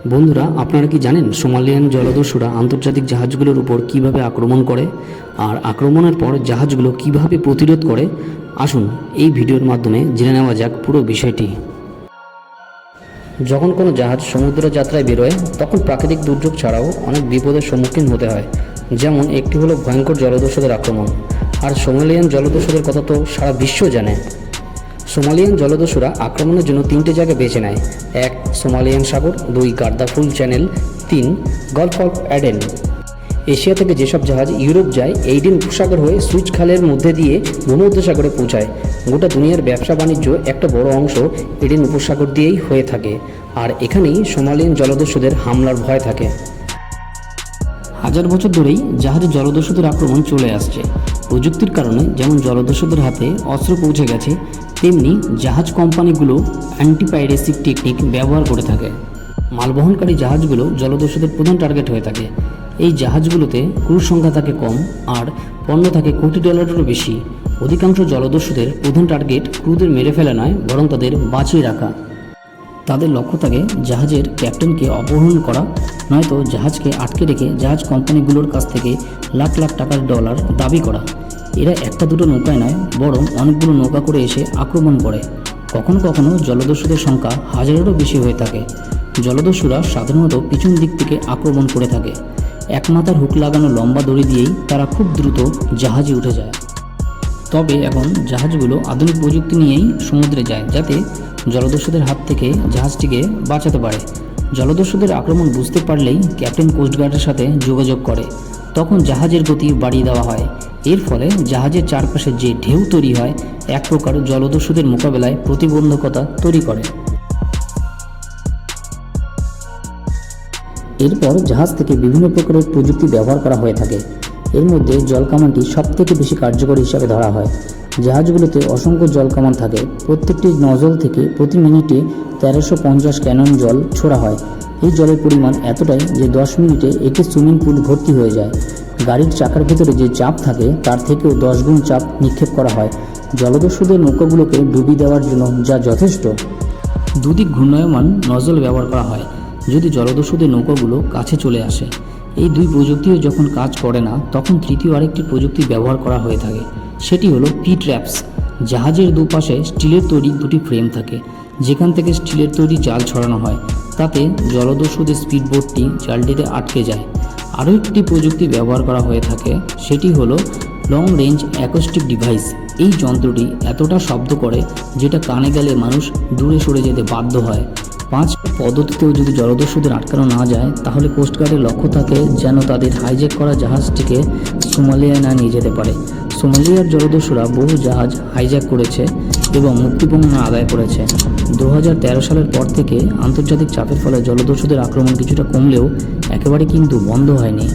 বন্ধুরা, আপনারা কি জানেন সোমালিয়ান জলদস্যুরা আন্তর্জাতিক জাহাজগুলোর উপর কিভাবে আক্রমণ করে আর আক্রমণের পর জাহাজগুলো কিভাবে প্রতিরোধ করে? আসুন এই ভিডিওর মাধ্যমে জেনে নেওয়া যাক পুরো বিষয়টি। যখন কোনো জাহাজ সমুদ্র যাত্রায় বেরোয় তখন প্রাকৃতিক দুর্যোগ ছাড়াও অনেক বিপদের সম্মুখীন হতে হয়। যেমন একটি হলো ভয়ঙ্কর জলদস্যুদের আক্রমণ। আর সোমালিয়ান জলদস্যুদের কথা তো সারা বিশ্ব জানে। সোমালিয়ান জলদস্যুরা আক্রমণের জন্য তিনটে জায়গা বেছে নেয়। 1. সোমালিয়ান সাগর, 2. Guardafui channel, 3. Gulf of Aden. Asia থেকে যেসব জাহাজ ইউরোপ যায় এইডেন উপসাগর হয়ে সুইচ খালের মধ্যে দিয়ে ভূমধ্যসাগরে পৌঁছায়। গোটা দুনিয়ার ব্যবসা বাণিজ্য একটা বড় অংশ এডেন উপসাগর দিয়েই হয়ে থাকে, আর এখানেই সোমালিয়ান জলদস্যুদের হামলার ভয় থাকে। হাজার বছর ধরেই জাহাজে জলদস্যুদের আক্রমণ চলে আসছে। প্রযুক্তির কারণে যেমন জলদস্যুদের হাতে অস্ত্র পৌঁছে গেছে, তেমনি জাহাজ কোম্পানিগুলো অ্যান্টিপাইরেসি টেকনিক ব্যবহার করে থাকে। মালবহনকারী জাহাজগুলো জলদস্যুদের প্রধান টার্গেট হয়ে থাকে। এই জাহাজগুলোতে ক্রুর সংখ্যা থাকে কম আর পণ্য থাকে কোটি ডলারেরও বেশি। অধিকাংশ জলদস্যুদের প্রধান টার্গেট ক্রুদের মেরে ফেলা নয়, বরং তাদের বাঁচিয়ে রাখা। তাদের লক্ষ্য থাকে জাহাজের ক্যাপ্টেনকে অপহরণ করা, নয়তো জাহাজকে আটকে রেখে জাহাজ কোম্পানিগুলোর কাছ থেকে লাখ লাখ টাকার ডলার দাবি করা। এরা একটা দুটো নৌকায় নয়, বরং অনেকগুলো নৌকা করে এসে আক্রমণ করে। কখনো কখনো জলদস্যুদের সংখ্যা হাজারেরও বেশি হয়ে থাকে। জলদস্যুরা সাধারণত পিছন দিক থেকে আক্রমণ করে থাকে। এক মাথার হুক লাগানো লম্বা দড়ি দিয়েই তারা খুব দ্রুত জাহাজে উঠে যায়। তবে এখন জাহাজগুলো আধুনিক প্রযুক্তি নিয়েই সমুদ্রে যায়, যাতে জলদস্যুদের হাত থেকে জাহাজটিকে বাঁচাতে পারে। জলদস্যুদের আক্রমণ বুঝতে পারলেই ক্যাপ্টেন কোস্টগার্ডের সাথে যোগাযোগ করে। তখন জাহাজের গতি বাড়িয়ে দেওয়া হয়। এর ফলে জাহাজের চারপাশে যে ঢেউ তৈরি হয়, এক প্রকার জলদস্যুদের মোকাবেলায় প্রতিবন্ধকতা তৈরি করে। এরপর জাহাজ থেকে বিভিন্ন প্রকারের প্রযুক্তি ব্যবহার করা হয়ে থাকে। এর মধ্যে জলকামানটি সবথেকে বেশি কার্যকরী হিসাবে ধরা হয়। জাহাজগুলোতে অসংখ্য জলকামান থাকে। প্রত্যেকটি নজল থেকে প্রতি মিনিটে 1350 ক্যানন জল ছোড়া হয়। এই জলের পরিমাণ এতটাই যে 10 মিনিটে একটি সুইমিং পুল ভর্তি হয়ে যায়। গাড়ির চাকার ভেতরে যে চাপ থাকে তার থেকেও 10 গুণ চাপ নিক্ষেপ করা হয় জলদস্যুদের নৌকাগুলোকে ডুবিয়ে দেওয়ার জন্য, যা যথেষ্ট। দুদিক ঘূর্ণায়মান নজল ব্যবহার করা হয় যদি জলদস্যুদের নৌকাগুলো কাছে চলে আসে। এই দুই প্রযুক্তিও যখন কাজ করে না, তখন তৃতীয় আরেকটি প্রযুক্তি ব্যবহার করা হয়ে থাকে। সেটি হলো পি-ট্র্যাপস। জাহাজের দুপাশে স্টিলের তৈরি দুটি ফ্রেম থাকে, যেখান থেকে স্টিলের তৈরি জাল ছড়ানো হয়। তাতে জলদস্যুদের স্পিডবোটটি জালটিতে আটকে যায়। আরও একটি প্রযুক্তি ব্যবহার করা হয়ে থাকে, সেটি হলো লং রেঞ্জ অ্যাকোস্টিক ডিভাইস। এই যন্ত্রটি এতটা শব্দ করে যেটা কানে গেলে মানুষ দূরে সরে যেতে বাধ্য হয়। 5 পদ্ধতিতেও যদি জলদস্যুদের আটকানো না যায়, তাহলে কোস্টগার্ডের লক্ষ্য থাকে যেন তাদের হাইজ্যাক করা জাহাজটিকে সোমালিয়ায় না নিয়ে যেতে পারে। সোমালিয়ার জলদস্যুরা বহু জাহাজ হাইজ্যাক করেছে এবং মুক্তিপণ আদায় করেছে। 2013 সালের পর থেকে আন্তর্জাতিক চাপের ফলে জলদস্যুদের আক্রমণ কিছুটা কমলেও একেবারে কিন্তু বন্ধ হয়নি।